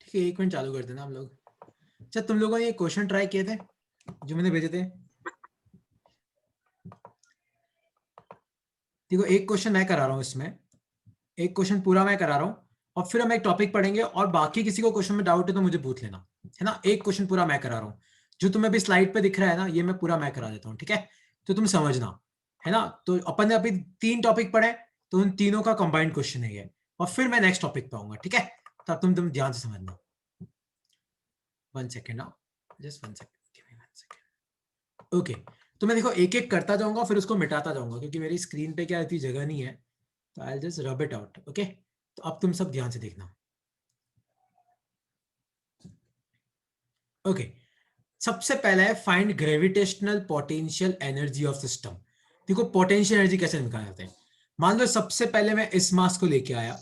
ठीक है, 1 मिनट चालू कर देना हम लोग। अच्छा, तुम लोगों ने ये क्वेश्चन ट्राई किए थे जो मैंने भेजे थे? देखो, एक क्वेश्चन मैं करा रहा हूँ इसमें, एक क्वेश्चन पूरा मैं करा रहा हूँ, और फिर हम एक टॉपिक पढ़ेंगे, और बाकी किसी को क्वेश्चन में डाउट है तो मुझे पूछ लेना, है ना। एक क्वेश्चन पूरा मैं करा रहा हूँ, जो तुम्हें अभी स्लाइड पे दिख रहा है ना, ये मैं पूरा मैं करा देता हूँ, ठीक है। तो तुम समझना, है ना। तो अपन ने अभी 3 टॉपिक पढ़े, तो उन तीनों का कंबाइंड क्वेश्चन है ये, और फिर मैं नेक्स्ट टॉपिक पे आऊंगा, ठीक है। तब तुम ध्यान से समझना। 1 सेकेंड ना, जस्ट 1 सेकेंड। ओके, तो मैं देखो एक एक करता जाऊंगा, फिर उसको मिटाता जाऊंगा, क्योंकि मेरी स्क्रीन पे क्या इतनी जगह नहीं है, तो I just rub it out. Okay, तो अब तुम सब ध्यान से देखना। ओके, सबसे पहला है find gravitational potential energy of system. देखो पोटेंशियल एनर्जी कैसे निकाले जाते हैं। मान लो सबसे पहले मैं इस मास को लेके आया,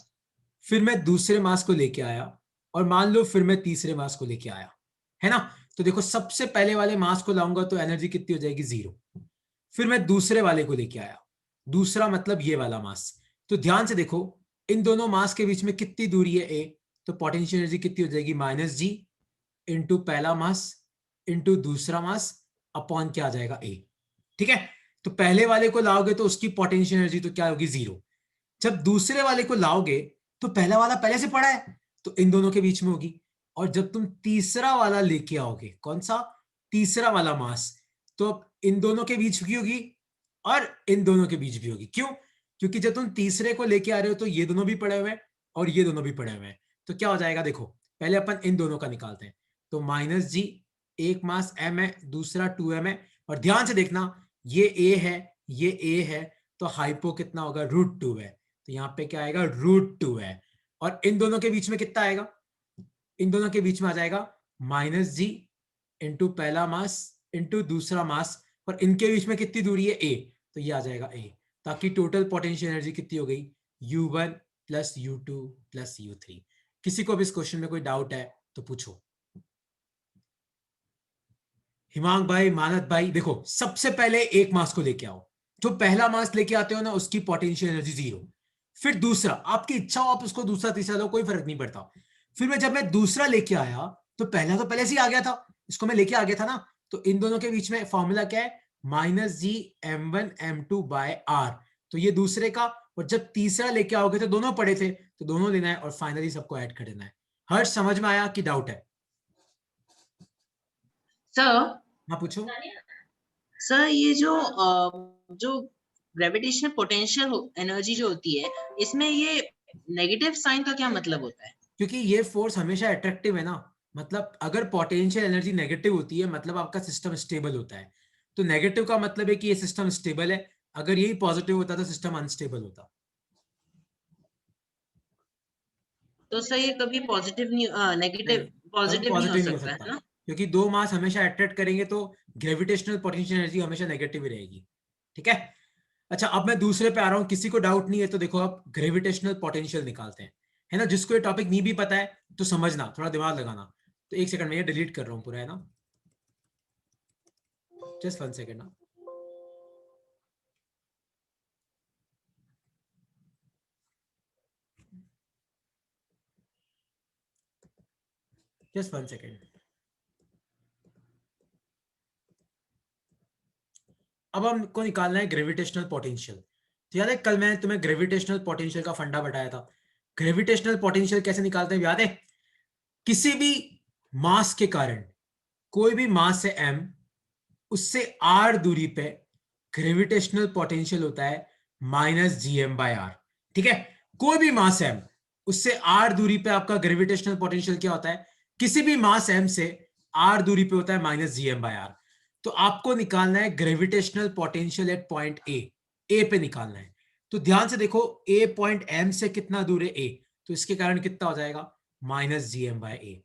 फिर मैं दूसरे मास को लेके आया, और मान लो फिर मैं तीसरे मास को लेके आया, है ना। तो देखो सबसे पहले वाले मास को लाऊंगा तो एनर्जी कितनी हो जाएगी, 0। फिर मैं दूसरे वाले को लेके आया, दूसरा मतलब ये वाला मास। तो ध्यान से देखो, इन दोनों मास के बीच में कितनी दूरी है, ए। तो पोटेंशियल एनर्जी कितनी हो जाएगी, -G इंटू पहला मास इंटू दूसरा मास अपॉन क्या आ जाएगा, ए। ठीक है, तो पहले वाले को लाओगे तो उसकी पोटेंशियल एनर्जी तो क्या होगी, 0। जब दूसरे वाले को लाओगे तो पहला वाला पहले से पड़ा है, तो इन दोनों के बीच में होगी। और जब तुम तीसरा वाला लेके आओगे, कौन सा, तीसरा वाला मास, तो इन दोनों के बीच भी होगी और इन दोनों के बीच भी होगी। क्यों? क्योंकि जब तुम तीसरे को लेके आ रहे हो तो ये दोनों भी पड़े हुए हैं और ये दोनों भी पड़े हुए हैं। तो क्या हो जाएगा, देखो पहले अपन इन दोनों का निकालते हैं। तो -G, एक मास m है, दूसरा 2m है, और ध्यान से देखना ये a है, ये a है, तो हाइपो कितना होगा, √2 है। तो यहां पे क्या आएगा, √2 है। और इन दोनों के बीच में कितना आएगा, इन दोनों के बीच में आ जाएगा -G इंटू पहला मास इंटू दूसरा मास, और इनके बीच में कितनी दूरी है, a। तो ये आ जाएगा a। ताकि टोटल पोटेंशियल एनर्जी कितनी हो गई, U1 plus U2 plus U3। किसी को भी इस क्वेश्चन में कोई डाउट है तो पूछो। हिमांग भाई, मानद भाई, देखो सबसे पहले एक मास को लेके आओ। जो पहला मास लेके आते हो ना, उसकी पोटेंशियल एनर्जी 0। फिर दूसरा, आपकी इच्छा हो आप उसको दूसरा तीसरा लो, कोई फर्क नहीं पड़ता। फिर जब मैं दूसरा लेके आया तो पहला तो पहले से ही आ गया था, इसको मैं लेके आ गया था ना। तो इन दोनों के बीच में फॉर्मूला क्या है, -G m1m2/r। तो ये दूसरे का, और जब तीसरा लेके आओगे तो दोनों पड़े थे, तो दोनों लेना है, और फाइनली सबको ऐड कर देना है। हर्ष, समझ में आया कि डाउट है? सर हाँ पूछो। सर ये जो ग्रेविटेशनल पोटेंशियल एनर्जी जो होती है, इसमें ये नेगेटिव साइन का क्या मतलब होता है? क्योंकि ये फोर्स हमेशा अट्रैक्टिव है ना। मतलब अगर पोटेंशियल एनर्जी नेगेटिव होती है, मतलब आपका सिस्टम स्टेबल होता है। तो नेगेटिव का मतलब है कि ये सिस्टम स्टेबल है। अगर यही पॉजिटिव होता तो सिस्टम अनस्टेबल होता। तो सर ये कभी पॉजिटिव नहीं, नहीं, नेगेटिव कभी पॉजिटिव नहीं हो पॉजिटिव नहीं हो सकता सकता, है ना? क्योंकि दो मास हमेशा अट्रैक्ट करेंगे तो ग्रेविटेशनल पोटेंशियल एनर्जी हमेशा नेगेटिव ही रहेगी। ठीक है। अच्छा, अब मैं दूसरे पे आ रहा हूं, किसी को डाउट नहीं है तो देखो अब ग्रेविटेशनल पोटेंशियल निकालते हैं, है ना। जिसको ये टॉपिक नहीं भी पता है तो समझना, थोड़ा दिमाग लगाना। तो 1 सेकंड में ये डिलीट कर रहा हूं पूरा, है ना। जस्ट 1 सेकंड ना। Just 1 second. अब हमको निकालना है ग्रेविटेशनल पोटेंशियल। तो याद है कल मैंने तुम्हें ग्रेविटेशनल पोटेंशियल का फंडा बताया था। ग्रेविटेशनल पोटेंशियल कैसे निकालते हैं, याद है? किसी भी मास के कारण, कोई भी मास है m, उससे r दूरी पे ग्रेविटेशनल पोटेंशियल होता है -Gm/r। ठीक है, कोई भी मास m, उससे r दूरी पे आपका ग्रेविटेशनल पोटेंशियल क्या होता है, किसी भी मास m से r दूरी पे होता है -Gm/r। तो आपको निकालना है gravitational potential at point A पे निकालना है। तो ध्यान से देखो, ए पॉइंट m से कितना दूर है, a। तो इसके कारण कितना हो जाएगा, -Gm/a।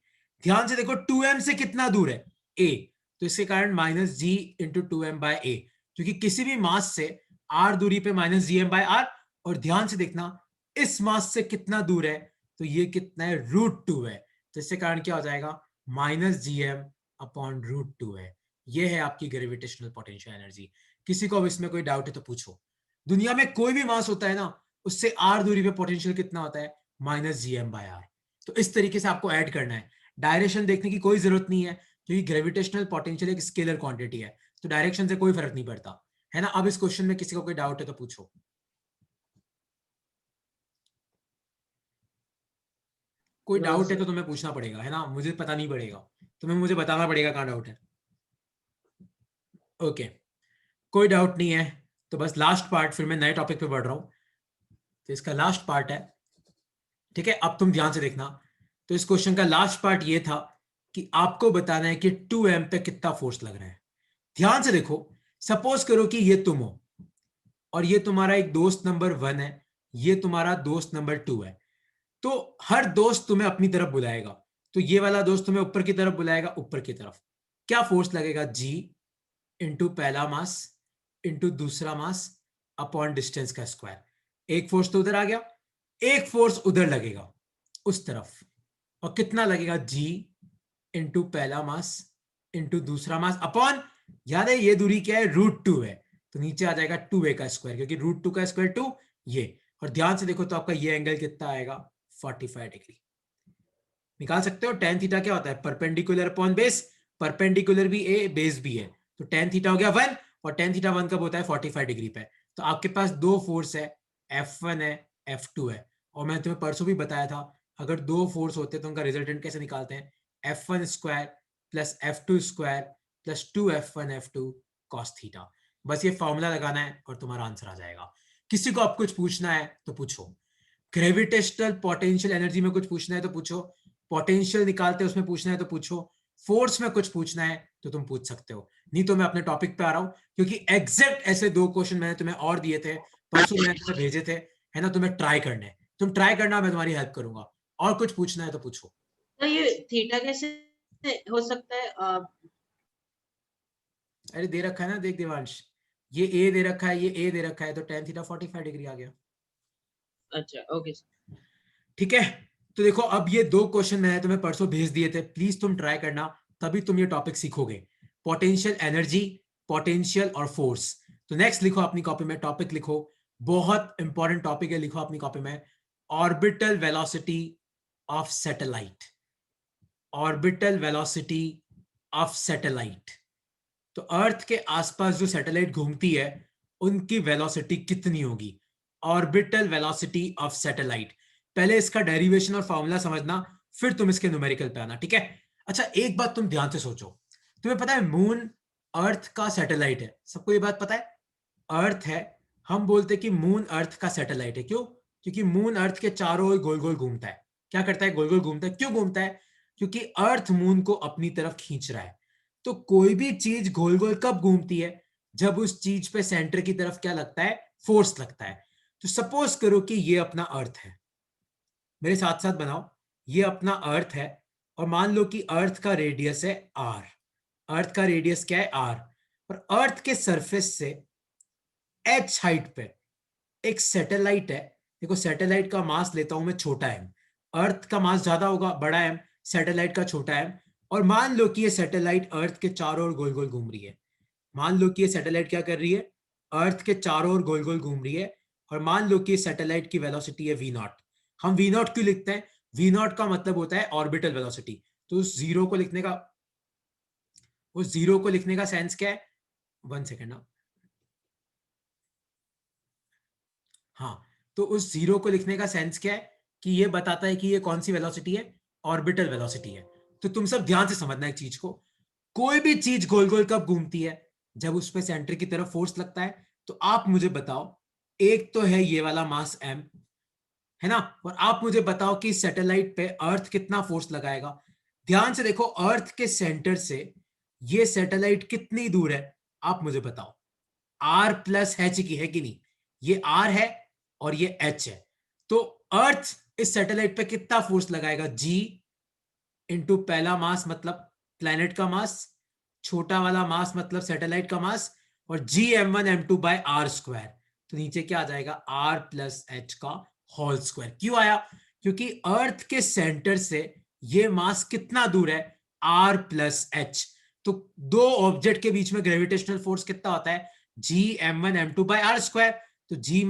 ध्यान से देखो 2m से कितना दूर है, a। तो इसके कारण -G × 2m/a, क्योंकि किसी भी मास से r दूरी पे -Gm/r। और ध्यान से देखना, इस मास से कितना दूर है, तो ये कितना है, √2 है। तो इसके कारण क्या हो जाएगा, -Gm/√2 है। ये है आपकी ग्रेविटेशनल पोटेंशियल एनर्जी। किसी को अब इसमें कोई डाउट है तो पूछो। दुनिया में कोई भी मास होता है ना, उससे r दूरी पे पोटेंशियल कितना होता है, -Gm/r। तो इस तरीके से आपको ऐड करना है। डायरेक्शन देखने की कोई जरूरत नहीं है क्योंकि ग्रेविटेशनल पोटेंशियल एक स्केलर क्वांटिटी है, तो डायरेक्शन से कोई फर्क नहीं पड़ता, है ना। अब इस क्वेश्चन में किसी को कोई डाउट है तो पूछो। कोई डाउट है तो तुम्हें पूछना पड़ेगा, है ना, मुझे पता नहीं पड़ेगा, तुम्हें मुझे बताना पड़ेगा कहाँ डाउट है। ओके, कोई डाउट नहीं है तो बस लास्ट पार्ट, फिर मैं नए टॉपिक पे बढ़ रहा हूं। तो इसका लास्ट पार्ट है, ठीक है, अब तुम ध्यान से देखना। तो इस क्वेश्चन का लास्ट पार्ट ये था कि आपको बताना है कि 2m पे कितना फोर्स लग रहा है। ध्यान से देखो, सपोज करो कि ये तुम हो और ये तुम्हारा एक दोस्त नंबर 1 है, ये तुम्हारा दोस्त नंबर 2 है। तो हर दोस्त तुम्हें अपनी तरफ बुलाएगा, तो ये वाला दोस्त तुम्हें ऊपर की तरफ बुलाएगा, ऊपर की तरफ। क्या फोर्स लगेगा? जी इंटू पहला मास इंटू दूसरा मास अपॉन डिस्टेंस का स्क्वायर। एक फोर्स तो उधर आ गया, एक फोर्स उधर लगेगा उस तरफ, और कितना लगेगा? जी इंटू पहला मास इंटू दूसरा मास अपॉन, याद है ये दूरी क्या है? √2 है, तो नीचे आ जाएगा 2a का स्क्वायर, क्योंकि √2 का स्क्वायर 2 ये। और ध्यान से देखो तो आपका ये एंगल कितना आएगा? 45 डिग्री। निकाल सकते हो टेन थीटा क्या होता है? परपेंडिकुलर अपॉन बेस, परपेंडिकुलर भी ए, बेस भी है, तो टेन थीटा हो गया 1, और टेन थीटा 1 कब होता है? 45 डिग्री पे। तो आपके पास दो फोर्स है, F1 है, F2 है। और मैं तुम्हें परसों भी बताया था, अगर दो फोर्स होते तो उनका रिजल्टेंट कैसे निकालते हैं? F1 square plus F2 square plus 2F1 F2 cos theta. बस ये फॉर्मूला लगाना है और तुम्हारा आंसर आ जाएगा। किसी को अब कुछ पूछना है तो पूछो। ग्रेविटेशनल पोटेंशियल एनर्जी में कुछ पूछना है तो पूछो, पोटेंशियल निकालते उसमें पूछना है तो पूछो, फोर्स में कुछ पूछना है तो तुम पूछ सकते हो। नहीं तो मैं अपने टॉपिक पे आ रहा हूं, क्योंकि एग्जैक्ट ऐसे दो क्वेश्चन मैंने तुम्हें और दिए थे, परसों मैंने तुम्हें भेजे थे, है ना। तुम्हें ट्राई करने, तुम ट्राई करना, मैं तुम्हारी हेल्प करूंगा। और कुछ पूछना है तो पूछो। तो ये थीटा कैसे हो सकता है? अरे दे रखा है ना, देख देवांश, ये ए दे रखा है, ये ए दे रखा है, तो टेन थीटा 45 डिग्री आ गया। अच्छा, ओके। ठीक है, तो देखो अब ये दो क्वेश्चन मैंने तुम्हें परसों भेज दिए थे, प्लीज तुम ट्राई करना, तभी तुम ये टॉपिक सीखोगे। पोटेंशियल एनर्जी, पोटेंशियल और फोर्स। तो नेक्स्ट लिखो अपनी कॉपी में, टॉपिक लिखो, बहुत इंपॉर्टेंट टॉपिक है, लिखो अपनी कॉपी में, orbital velocity of satellite. Orbital velocity of satellite. तो अर्थ के आसपास जो सैटेलाइट घूमती है उनकी वेलोसिटी कितनी होगी? Orbital velocity of satellite. पहले इसका डेरिवेशन और फॉर्मूला समझना, फिर तुम इसके न्यूमेरिकल पे आना, ठीक है। अच्छा एक बात तुम ध्यान से सोचो, तुम्हें पता है मून अर्थ का सैटेलाइट है, सबको ये बात पता है? अर्थ है, हम बोलते हैं कि मून अर्थ का सैटेलाइट है। क्यों? क्योंकि मून अर्थ के चारों ओर गोल गोल घूमता है। क्या करता है? गोल गोल घूमता है। क्यों घूमता है? क्योंकि अर्थ मून को अपनी तरफ खींच रहा है। तो कोई भी चीज गोल गोल कब घूमती है? जब उस चीज पे सेंटर की तरफ क्या लगता है? फोर्स लगता है। तो सपोज करो कि ये अपना अर्थ है, मेरे साथ साथ बनाओ, ये अपना अर्थ है, और मान लो कि अर्थ का रेडियस है आर। अर्थ का रेडियस क्या है? आर। और अर्थ के सरफेस से एच हाइट पे एक सैटेलाइट है। देखो सैटेलाइट का मास लेता हूं मैं छोटा एम, अर्थ का मास ज्यादा होगा, बड़ा एम, सैटेलाइट का छोटा एम। और मान लो कि ये सैटेलाइट अर्थ के चारों ओर गोल गोल घूम रही है। मान लो कि ये सैटेलाइट क्या कर रही है? अर्थ के चारों ओर गोल गोल घूम रही है। और मान लो कि सैटेलाइट की वेलोसिटी है v0। हम v0 क्यों लिखते हैं? v0 का मतलब होता है ऑर्बिटल वेलोसिटी। तो उस जीरो को लिखने का सेंस क्या है? 1 सेकेंड ना, हाँ, तो उस जीरो को लिखने का सेंस क्या है कि ये बताता है कि ये कौन सी वेलोसिटी है? ऑर्बिटल वेलोसिटी है। तो तुम सब ध्यान से समझना एक चीज को, कोई भी चीज गोल गोल कब घूमती है? जब उस पे सेंटर की तरफ फोर्स लगता है। तो आप मुझे बताओ, एक तो है ये वाला मास m, है ना, और आप मुझे बताओ कि सैटेलाइट पे अर्थ कितना फोर्स लगाएगा। ध्यान से देखो, अर्थ के सेंटर से ये सैटेलाइट कितनी दूर है? आप मुझे बताओ। r+h की है कि नहीं? ये r है और ये h है। तो अर्थ इस सैटेलाइट पे कितना फोर्स लगाएगा? g इंटू पहला मास मतलब प्लेनेट का मास, छोटा वाला मास मतलब सैटेलाइट का मास, और gm1m2/r²। तो नीचे क्या आ जाएगा? r+h का होल स्क्वायर। क्यों आया? क्योंकि अर्थ के सेंटर से ये मास कितना दूर है? r+h। तो दो ऑब्जेक्ट के बीच में ग्रेविटेशनल फोर्स कितना होता है? gm1m2/r²। तो g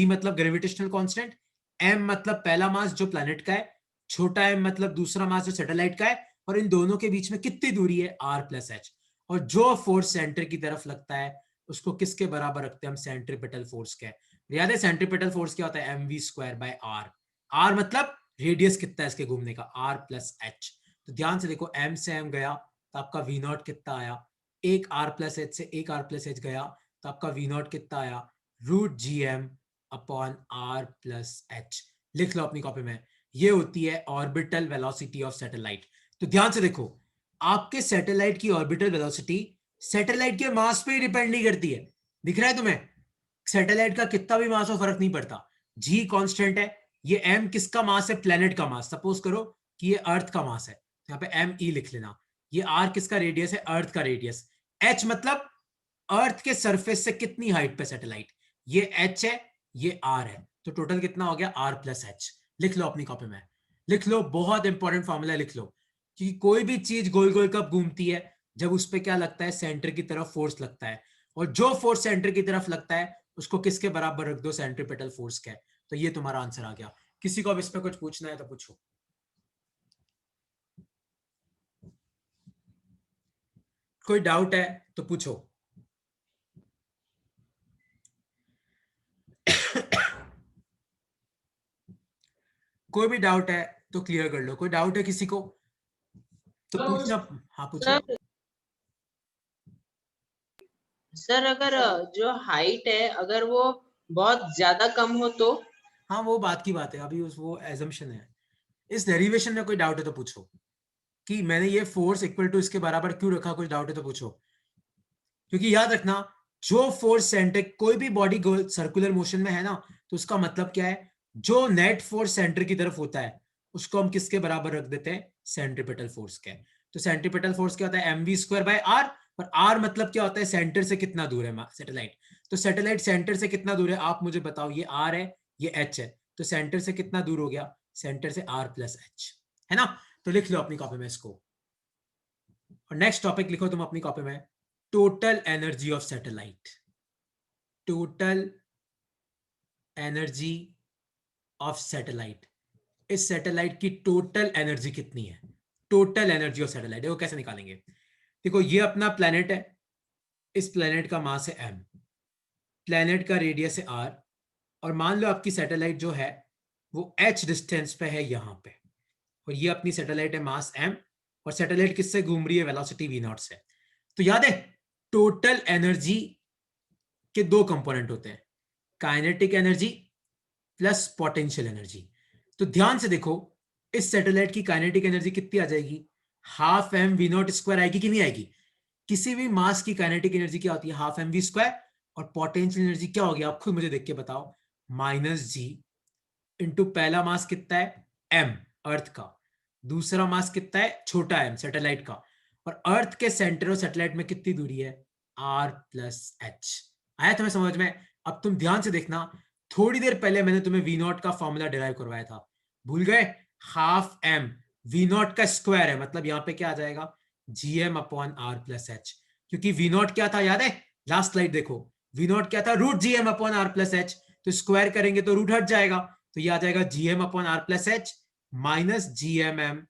मतलब ग्रेविटेशनल कांस्टेंट, m मतलब पहला मास जो प्लैनेट का है, छोटा m मतलब दूसरा मास जो सैटेलाइट का है, और इन दोनों के बीच में कितनी दूरी है, r प्लस एच। और जो फोर्स सेंटर की तरफ लगता है उसको किसके बराबर रखते हैं हम, सेंट्रीपिटल फोर्स के। याद है सेंट्रीपिटल फोर्स क्या होता है, mv² बाय r। r मतलब रेडियस कितना है इसके घूमने का, r प्लस एच। तो ध्यान से देखो, m से m गया तो आपका v नॉट कितना आया, एक r प्लस एच से एक r प्लस एच गया तो आपका v नॉट कितना आया, √gm upon r plus H. लिख लो अपनी कॉपी में, ये होती है ऑर्बिटल वेलोसिटी ऑफ सैटेलाइट। तो ध्यान से देखो, आपके सैटेलाइट की ऑर्बिटल वेलोसिटी सैटेलाइट के मास पे ही डिपेंड नहीं करती है। दिख रहा है तुम्हें, सैटेलाइट का कितना भी मास हो फर्क नहीं पड़ता, जी कांस्टेंट है। ये m किसका मास है, प्लेनेट का मास। सपोज करो कि ये अर्थ का मास है, तो यहाँ पे एम ई लिख लेना। ये r किसका रेडियस है, अर्थ का रेडियस। h मतलब अर्थ के सरफेस से कितनी हाइट पे सैटेलाइट, ये h है, ये r है। तो टोटल कितना हो गया, r प्लस एच। लिख लो अपनी कॉपी में, लिख लो, बहुत इंपॉर्टेंट फॉर्मूला लिख लो। कि कोई भी चीज गोल गोल कब घूमती है, जब उस पर क्या लगता है, सेंटर की तरफ फोर्स लगता है। और जो फोर्स सेंटर की तरफ लगता है उसको किसके बराबर रख दो, सेंट्रीपिटल फोर्स के। तो ये तुम्हारा आंसर आ गया। किसी को अब इस पे कुछ पूछना है तो पूछो। कोई डाउट है तो पूछो। कोई भी डाउट है तो क्लियर कर लो। कोई डाउट है किसी को तो पूछना। हाँ पूछो। सर सर अगर जो हाइट है अगर वो बहुत ज्यादा कम हो तो? हाँ वो बात की बात है, अभी वो एजम्पशन है। इस डेरिवेशन में कोई डाउट है तो पूछो, कि मैंने ये फोर्स इक्वल टू इसके बराबर क्यों रखा, कुछ डाउट है तो पूछो। क्योंकि याद रखना, जो फोर्स सेंटर, कोई भी बॉडी सर्कुलर मोशन में है ना, तो उसका मतलब क्या है, जो नेट फोर्स सेंटर की तरफ होता है उसको हम किसके बराबर रख देते हैं, सेंट्रीपिटल फोर्स के। तो सेंट्रीपिटल फोर्स क्या होता है, mv² बाय r। और r मतलब क्या होता है, सेंटर से कितना दूर है सैटेलाइट। तो सैटेलाइट सेंटर से कितना दूर है आप मुझे बताओ, ये r है, ये h है। तो सेंटर से कितना दूर हो गया, सेंटर से r प्लस एच, है ना। तो लिख लो अपनी कॉपी में इसको। और नेक्स्ट टॉपिक लिखो तुम अपनी कॉपी में, total energy of satellite. Total energy of satellite, इस सैटेलाइट की टोटल एनर्जी कितनी है, टोटल एनर्जी ऑफ सैटेलाइट। देखो कैसे निकालेंगे, देखो ये अपना प्लेनेट है, इस प्लेनेट का मास है m, प्लेनेट का रेडियस है r, और मान लो आपकी सैटेलाइट जो है वो h डिस्टेंस पे है यहां पे, और ये अपनी सैटेलाइट है, मास m, और सैटेलाइट किससे घूम रही है, वेलोसिटी v नॉट से। तो याद है, टोटल एनर्जी के दो कंपोनेंट होते हैं, kinetic energy plus potential energy. तो ध्यान से देखो, इस सैटेलाइट की काइनेटिक एनर्जी कितनी आ जाएगी, half m v naught square आएगी कि नहीं आएगी। किसी भी मास की काइनेटिक एनर्जी क्या होती है, हाफ एम वी स्क्वायर। और पोटेंशियल एनर्जी क्या होगी, आप खुद मुझे देख के बताओ, -g इंटू पहला मास कितना है, m अर्थ का, दूसरा मास कितना है, छोटा m सैटेलाइट का, और अर्थ के सेंटर और सैटेलाइट में कितनी दूरी है, r प्लस एच। आया तुम्हें समझ में। अब तुम ध्यान से देखना, थोड़ी देर पहले मैंने तुम्हें वी नॉट का फॉर्मूला डिराइव करवाया था, भूल गए, हाफ m वी नॉट का स्क्वायर है, मतलब यहां पे क्या आ जाएगा, gm upon r plus H. क्योंकि वी नॉट क्या था याद है, लास्ट स्लाइड देखो, वी नॉट क्या था, √gm upon r plus H. तो स्क्वायर करेंगे तो रूट हट जाएगा, तो ये आ जाएगा gm upon r plus H minus gmm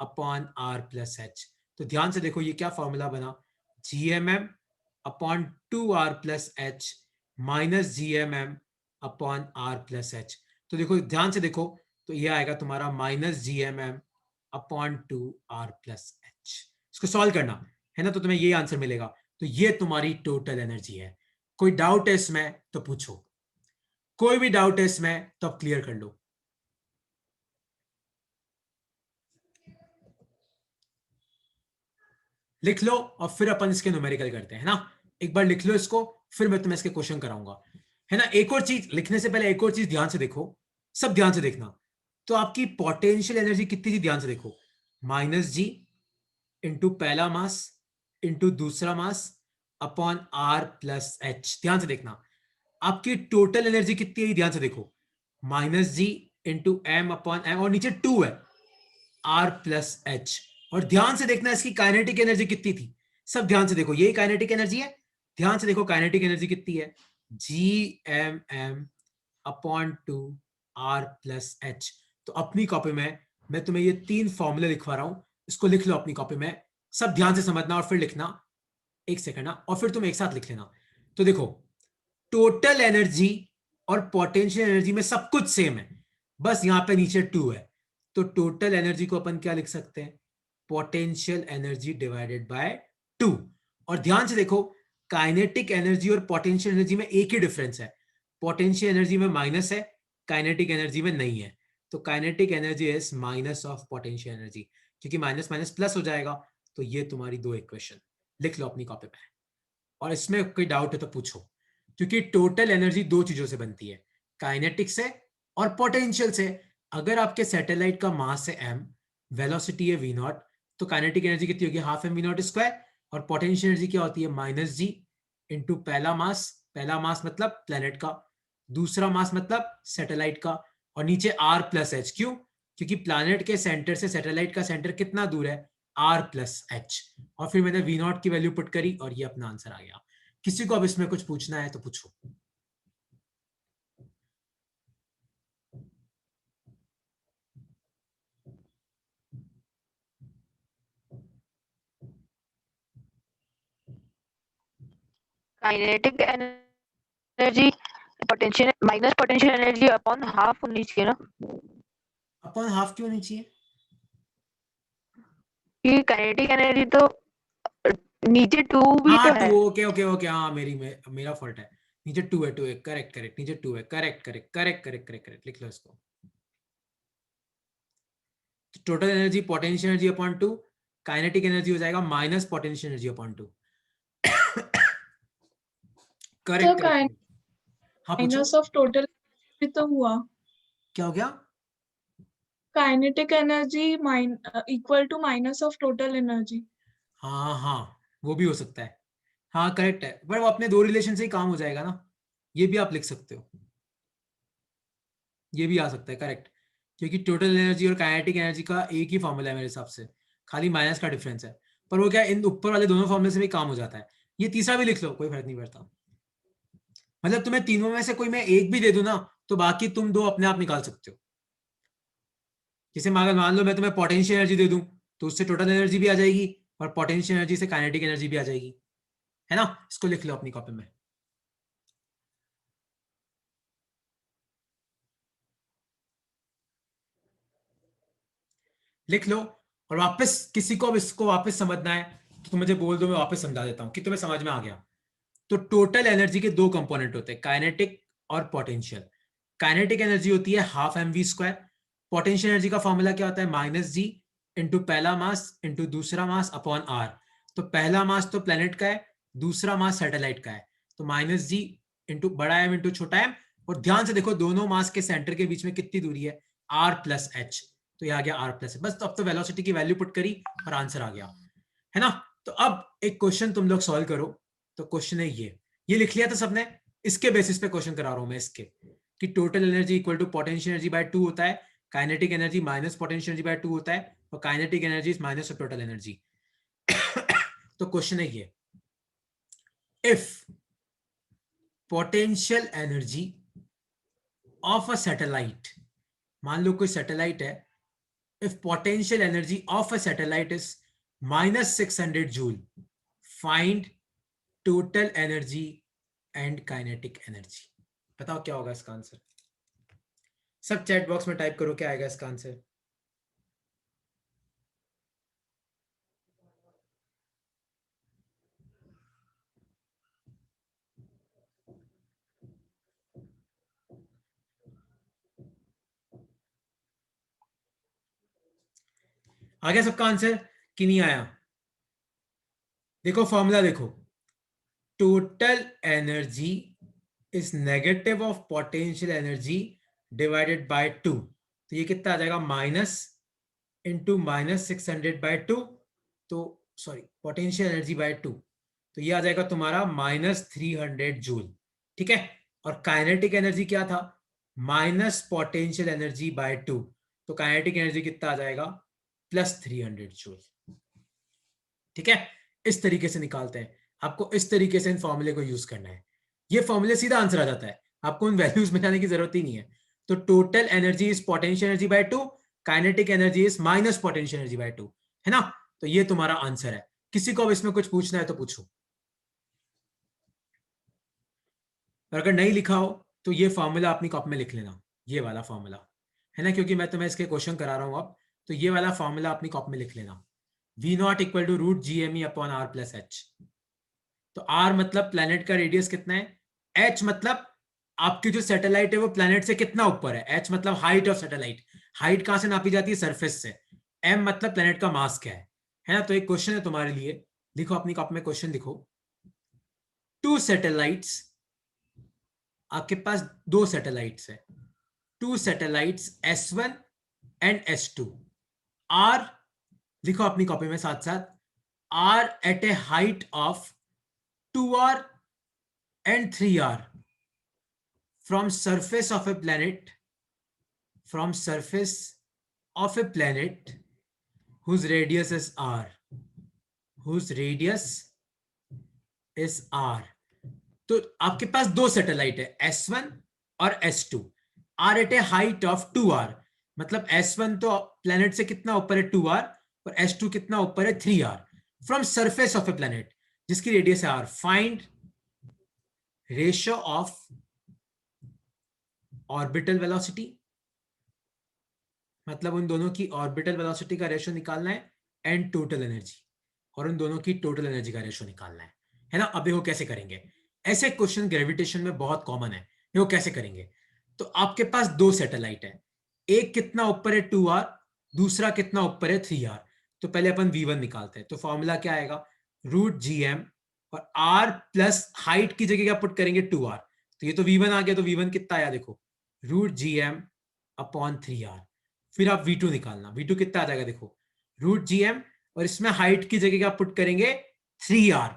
upon r plus H. तो ध्यान से देखो ये क्या फॉर्मूला बना, gmm upon 2r plus H minus gmm upon r plus H. तो देखो ध्यान से देखो, तो ये आएगा तुम्हारा minus gmm upon 2r plus H. इसको सॉल्व करना है ना, तो तुम्हें ये आंसर मिलेगा। तो ये तुम्हारी टोटल एनर्जी है। कोई डाउट है इसमें तो पूछो, कोई भी डाउट है इसमें तो अब क्लियर कर लो। लिख लो और फिर अपन इसके न्यूमेरिकल करते हैं ना। एक बार लिख लो इसको, फिर मैं तुम्हें इसके क्वेश्चन कराऊंगा, है ना। एक और चीज लिखने से पहले एक और चीज ध्यान से देखो, सब ध्यान से देखना। तो आपकी पोटेंशियल एनर्जी कितनी थी, ध्यान से देखो, -g इंटू पहला मास इंटू दूसरा mass upon r plus H. ध्यान से देखना, आपकी टोटल एनर्जी कितनी है, ध्यान से देखो, -g into m upon m, और नीचे 2 है, r प्लस एच। और ध्यान से देखना इसकी काइनेटिक एनर्जी कितनी थी, सब ध्यान से देखो, यही काइनेटिक एनर्जी है। ध्यान से देखो काइनेटिक एनर्जी कितनी है, gmm upon 2 r plus H. तो अपनी कॉपी में मैं तुम्हें ये 3 फॉर्मूले लिखवा रहा हूं, इसको लिख लो अपनी कॉपी में, सब ध्यान से समझना और फिर लिखना, एक सेकंड ना, और फिर तुम एक साथ लिख लेना। तो देखो, टोटल एनर्जी और पोटेंशियल एनर्जी में सब कुछ सेम है, बस यहां पे नीचे 2 है। तो टोटल एनर्जी को अपन क्या लिख सकते हैं, पोटेंशियल एनर्जी डिवाइडेड बाय 2। और ध्यान से देखो, काइनेटिक एनर्जी और पोटेंशियल एनर्जी में एक ही डिफरेंस है, पोटेंशियल एनर्जी में माइनस है, काइनेटिक एनर्जी में नहीं है। तो kinetic energy is minus of potential energy, क्योंकि माइनस माइनस प्लस हो जाएगा। तो ये तुम्हारी 2 इक्वेशन लिख लो अपनी कॉपी पे, और इसमें कोई डाउट है तो पूछो, क्योंकि टोटल एनर्जी 2 चीजों से बनती है, काइनेटिक से और पोटेंशियल से। अगर आपके सैटेलाइट का मास है m, वेलोसिटी है v0, तो काइनेटिक एनर्जी कितनी होगी, हाफ एम v0 स्क्वायर, और पोटेंशियल एनर्जी क्या होती है, माइनस जी इंटू पहला मास मतलब प्लेनेट का, दूसरा मास मतलब सैटेलाइट का, और नीचे r प्लस एच। क्यों, क्योंकि प्लैनेट के सेंटर से सैटेलाइट का सेंटर कितना दूर है, r प्लस एच। और फिर मैंने v0 की वैल्यू पुट करी और ये अपना आंसर आ गया। किसी को अब इसमें कुछ पूछना है तो पूछो। Kinetic energy potential minus potential energy upon half होनी चाहिए ना, अपन हाफ क्यों नहीं चाहिए, कि काइनेटिक एनर्जी तो नीचे 2 भी हाँ तो 2, है। ओके ओके ओके, हाँ मेरा फॉल्ट है, नीचे 2 है, 2 है, करेक्ट करेक्ट, नीचे 2 है, correct correct correct correct correct correct, लिख लो इसको। Total energy potential energy upon 2, kinetic energy हो जाएगा माइनस पोटेंशियल एनर्जी अपॉन 2। तो करेक्ट करेक्ट, हाँ पूछो, माइनस ऑफ टोटल भी तो हुआ, क्या हो गया, kinetic energy equal to minus of total energy. हाँ हाँ वो भी हो सकता है, हाँ करेक्ट है, पर वो अपने 2 रिलेशन से ही काम हो जाएगा ना, ये भी आप लिख सकते हो, ये भी आ सकता है, करेक्ट, क्योंकि टोटल एनर्जी और काइनेटिक एनर्जी का एक ही फॉर्मूला है मेरे हिसाब से, खाली माइनस का डिफरेंस है, पर वो क्या इन ऊपर वाले दोनों फॉर्मूले से भी काम हो जाता है। ये तीसरा भी लिख लो, कोई फर्क नहीं पड़ता, मतलब तुम्हें तीनों में से कोई मैं एक भी दे दूं ना, तो बाकी तुम 2 अपने आप निकाल सकते हो। जैसे मान लो मैं तुम्हें पोटेंशियल एनर्जी दे दूं, तो उससे टोटल एनर्जी भी आ जाएगी, और पोटेंशियल एनर्जी से काइनेटिक एनर्जी भी आ जाएगी, है ना। इसको लिख लो अपनी कॉपी में, लिख लो। और वापस किसी को अब इसको वापस समझना है तो तुम मुझे बोल दो, मैं वापस समझा देता हूं कि तुम्हें समझ में आ गया। तो टोटल एनर्जी के 2 कंपोनेंट होते हैं, काइनेटिक और पोटेंशियल। काइनेटिक एनर्जी होती है half m v square, potential energy का फॉर्मूला क्या होता है, माइनस जी इंटू पहला मास इंटू दूसरा मास अपॉन आर। तो पहला मास तो प्लेनेट का है, दूसरा मास सैटेलाइट का है, तो माइनस जी इंटू बड़ा एम इंटू छोटा एम। और ध्यान से देखो, दोनों मास के सेंटर के बीच में कितनी दूरी है, आर प्लस एच, तो ये आ गया आर प्लस। बस तो अब तो वेलोसिटी की वैल्यू पुट करी और आंसर आ गया, है ना। तो अब एक क्वेश्चन तुम लोग सॉल्व करो। तो क्वेश्चन है ये लिख लिया था सबने, इसके बेसिस पे क्वेश्चन करा रहा हूं मैं इसके, कि total energy equal to potential energy by 2 होता है, kinetic energy minus potential energy by 2 होता है, और kinetic energy is minus of total energy. तो क्वेश्चन है if potential energy of a satellite, मान लो कोई सैटेलाइट है, if potential energy of a satellite is minus 600 joule, find total energy and kinetic energy। बताओ क्या होगा इसका आंसर, सब चैट बॉक्स में टाइप करो क्या आएगा इसका आंसर। आ गया सबका आंसर कि नहीं आया, देखो फॉर्मूला देखो, total energy is negative of potential energy divided by 2। तो ये कितना आ जाएगा, माइनस इंटू माइनस 600/2, तो सॉरी पोटेंशियल एनर्जी बाय 2, तो ये आ जाएगा तुम्हारा माइनस 300 जूल, ठीक है। और काइनेटिक एनर्जी क्या था, माइनस पोटेंशियल एनर्जी बाय 2, तो काइनेटिक एनर्जी कितना आ जाएगा, प्लस 300 जूल, ठीक है। इस तरीके से निकालते हैं, आपको इस तरीके से इन फॉर्मूले को यूज करना है, ये फॉर्मूले सीधा आंसर आ जाता है, आपको इन वैल्यूज में जाने की जरूरत ही नहीं है। तो total energy is potential energy by 2, kinetic energy is minus potential energy by 2, है ना? तो ये तुम्हारा आंसर है। किसी को अब इसमें कुछ पूछना है तो पूछो, और अगर नहीं लिखा हो तो ये फॉर्मूला अपनी कॉपी में लिख लेना, ये वाला फॉर्मूला, है ना? क्योंकि मैं तुम्हें इसके क्वेश्चन करा रहा हूं अब, तो ये वाला फॉर्मूला अपनी कॉपी में लिख लेना, V0 equal to root GME upon R plus H। तो R मतलब प्लेनेट का रेडियस कितना है, H मतलब आपकी जो सैटेलाइट है वो प्लेनेट से कितना ऊपर है, H मतलब हाइट ऑफ सैटेलाइट, हाइट कहां से नापी जाती है, सरफेस से। M मतलब प्लेनेट का मास क्या है ना? तो एक क्वेश्चन है तुम्हारे लिए, लिखो अपनी कॉपी में क्वेश्चन लिखो। टू सैटेलाइट्स, आपके पास दो सैटेलाइट्स है, to satellites S1 and S2 are, लिखो अपनी कॉपी में साथ साथ, R at a height of 2r and 3r from surface of a planet, from surface of a planet whose radius is r, whose radius is r। तो आपके पास दो satellite है S1 और S2, r at a height of 2r, मतलब S1 तो planet से कितना ऊपर है 2r, और S2 कितना ऊपर है 3r, from surface of a planet जिसकी रेडियस है r। Find ratio of orbital velocity, मतलब उन दोनों की ऑर्बिटल वेलोसिटी का रेशियो निकालना है, एंड टोटल एनर्जी, और उन दोनों की टोटल एनर्जी का रेशियो निकालना है ना? अब देखो कैसे करेंगे, ऐसे क्वेश्चन ग्रेविटेशन में बहुत कॉमन है। देखो कैसे करेंगे, तो आपके पास दो सैटेलाइट है, एक कितना ऊपर है 2r, दूसरा कितना ऊपर है 3r। तो पहले अपन V1 निकालते हैं, तो फॉर्मूला क्या आएगा, रूट GM, और r प्लस हाइट की जगह क्या पुट करेंगे 2r, तो ये तो V1 आ गया, तो V1 कितना आया देखो, रूट GM अपॉन 3r। फिर आप V2 निकालना, V2 कितना आ जाएगा देखो, रूट GM, और इसमें हाइट की जगह क्या पुट करेंगे 3r।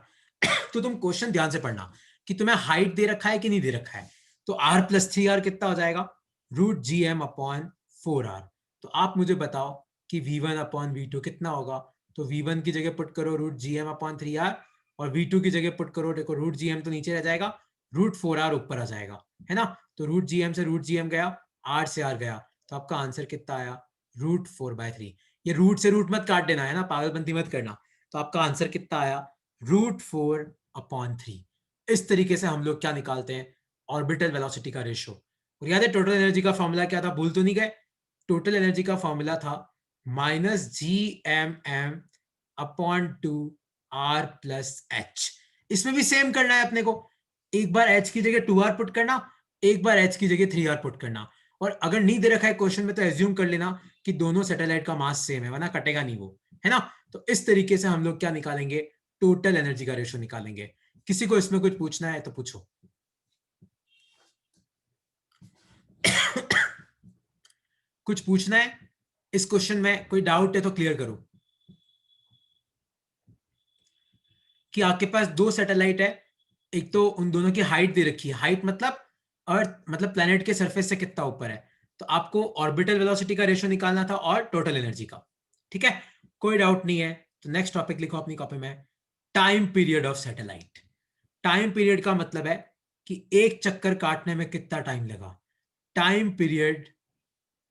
तो तुम क्वेश्चन ध्यान से पढ़ना कि तुम्हें हाइट दे रखा है कि नहीं दे रखा है, तो r प्लस 3r कितना हो जाएगा, रूट GM अपॉन 4r। तो आप मुझे बताओ कि V1 अपॉन V2 कितना होगा, तो V1 की जगह पुट करो रूट GM अपॉन 3r, और V2 की जगह पुट करो, देखो रूट GM तो नीचे रह जाएगा, रूट 4r ऊपर आ जाएगा, है ना? तो रूट GM से रूट GM गया, r से r गया, तो आपका आंसर कितना आया, रूट 4/3। ये रूट से रूट मत काट देना, है ना, पागलपंती मत करना। तो आपका आंसर कितना आया, रूट 4/3। इस तरीके से हम लोग क्या निकालते हैं, ऑर्बिटल वेलोसिटी का रेशियो। और याद है टोटल एनर्जी का फॉर्मूला क्या था, भूल तो नहीं गए? टोटल एनर्जी का फॉर्मूला था -GMM upon 2r plus h। इसमें भी सेम करना है अपने को, एक बार h की जगह 2r पुट करना, एक बार h की जगह 3r पुट करना। और अगर नहीं दे रखा है क्वेश्चन में तो एज्यूम कर लेना कि दोनों सैटेलाइट का मास सेम है, वरना कटेगा नहीं वो, है ना? तो इस तरीके से हम लोग क्या निकालेंगे, टोटल एनर्जी का रेशियो निकालेंगे। किसी को इसमें कुछ पूछना है तो पूछो। कुछ पूछना है इस क्वेश्चन में, कोई डाउट है तो क्लियर करो। कि आपके पास दो सैटेलाइट है, एक तो उन दोनों की हाइट दे रखी है, हाइट मतलब अर्थ मतलब प्लेनेट के सरफेस से कितना ऊपर है, तो आपको ऑर्बिटल वेलोसिटी का रेशियो निकालना था और टोटल एनर्जी का। ठीक है, कोई डाउट नहीं है। तो नेक्स्ट टॉपिक लिखो अपनी कॉपी में, time period of satellite. Time period का मतलब है कि एक चक्कर काटने में कितना टाइम लगा, टाइम पीरियड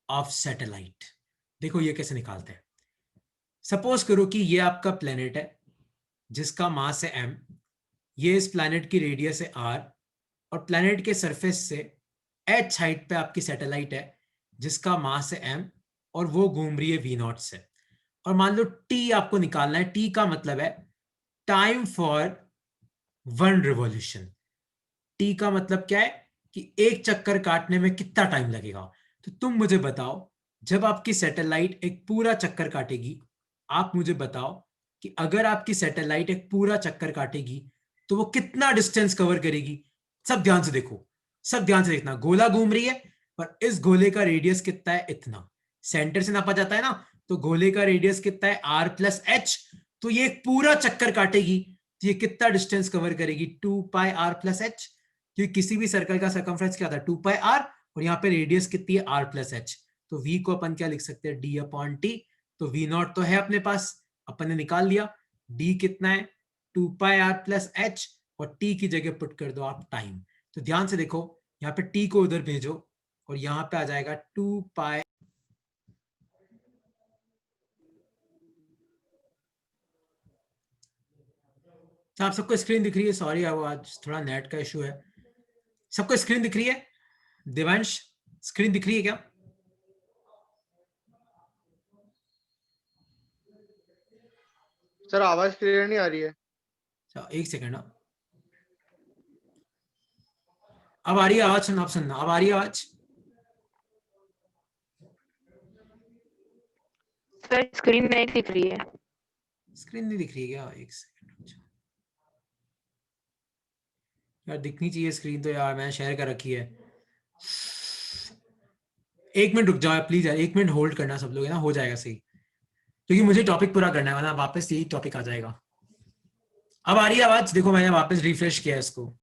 ऑफ सैटेलाइट। देखो ये कैसे निकालते हैं। सपोज करो कि ये आपका प्लेनेट है जिसका मास है m, ये इस प्लैनेट की रेडियस है r, और प्लैनेट के सरफेस से h हाइट पे आपकी सैटेलाइट है जिसका मास है m, और वो घूम रही है v0 से। और मान लो t आपको निकालना है, t का मतलब है time for one revolution. t का मतलब क्या है कि एक चक्कर काटने में कितना टाइम लगेगा। तो तुम मुझे बताओ, जब आपकी सैटेलाइट एक पूरा चक्कर काटेगी, आप मुझे बताओ कि अगर आपकी सैटेलाइट एक पूरा चक्कर काटेगी तो वो कितना डिस्टेंस कवर करेगी। सब ध्यान से देखो, सब ध्यान से देखना, गोला घूम रही है और इस गोले का रेडियस कितना है, इतना, सेंटर से नापा जाता है ना, तो गोले का रेडियस कितना है r प्लस एच। तो ये एक पूरा चक्कर काटेगी तो ये कितना डिस्टेंस कवर करेगी, 2πr प्लस एच, क्योंकि किसी भी सर्कल का सर्कमफ्रेंस क्या था 2πr, और यहाँ पे रेडियस कितनी है r प्लस एच। तो v को अपन क्या लिख सकते हैं, d अपॉन टी। तो v0 तो है अपने पास, अपन ने निकाल लिया, d कितना है 2πr प्लस एच, और t की जगह पुट कर दो आप टाइम। तो ध्यान से देखो, यहाँ पे t को उधर भेजो और यहाँ पे आ जाएगा 2π तो आप सबको स्क्रीन दिख रही है? सॉरी अब आज थोड़ा नेट का इशू है। सबको स्क्रीन दिख रही है? दिवांश स्क्रीन दिख रही है क्या? सर आवाज क्लियर नहीं आ रही है। अच्छा एक सेकेंड। अब आ रही है आवाज? सुन, आप सुनना, अब आ रही है आवाज? सर स्क्रीन नहीं दिख रही है। स्क्रीन नहीं दिख रही है क्या? एक सेकंड। यार दिखनी चाहिए स्क्रीन तो यार, मैंने शेयर कर रखी है। एक मिनट रुक जाओ प्लीज यार, 1 मिनट होल्ड करना सब लोग, है ना, हो जाएगा सही, क्योंकि मुझे टॉपिक पूरा करना है वरना वापस यही टॉपिक आ जाएगा। अब आ रही है आवाज? देखो मैंने वापस रिफ्रेश किया इसको।